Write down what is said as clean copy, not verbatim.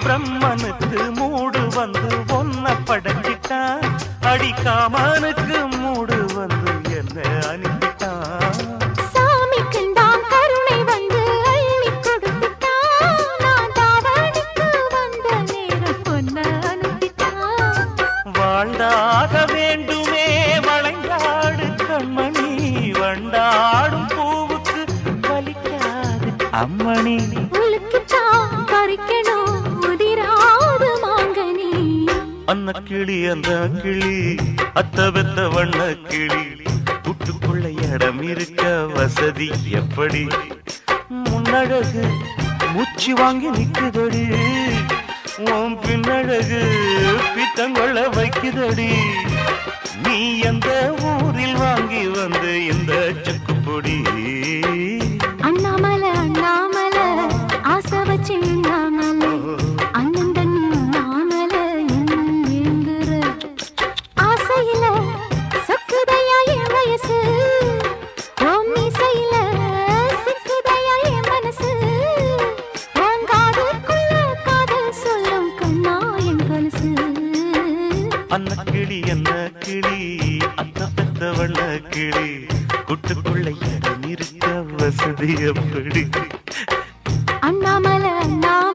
பிரம்மனுக்கு மூடு வந்து ஒன்ன படைச்சிட்டான், அடிக்காமனுக்கு மூடு வந்து என்ன அனுப்பிட்டான். சாமிக்கு தான் கருணை வந்து அள்ளி கொடுத்துட்டான், நான் தாவணிக்கு வந்த நேரம் பொன்ன அனுப்பிட்டான். வாழ்ந்தாக வேண்டுமே வளைந்தாடு கண்மணி, வண்டாடும் பூவுக்கு வலிக்காது அம்மணி. உலுக்கிட்டான் பறிக்கணும் உதிராது மாங்கனி. அன்ன கிளி அந்த கிளி அத்த வெத்த வண்ண கிளி, கூட்டுக்குள்ள இடம் இருக்க வசதி எப்படி? முன்னழகு மூச்சு வாங்கி நிக்குதடி, உன் பின்னழகு பித்தங்கொள்ள வைக்குதடி. நீ எந்த ஊரில் வாங்கி வந்து இந்த சக்குப்பொடி? அண்ணாமலை அண்ணாமலை ஆசை வச்சு அண்ணாமலை, அண்ணன் தண்ணி அண்ணாமலை எங்குற ஆசையில சொக்குதையா என் வயசு, ஓம் இசையில சிக்குதையா என் மனசு, ஓம் காதுக்குள்ள காதல் சொல்லும் கண்ணா என் கொலுசு. அன்ன கிளி என்ன கிளி அத்த பெத்த வண்ண கிளி, கூட்டுக்குள்ள இடம் இருக்க வசதி எப்படி?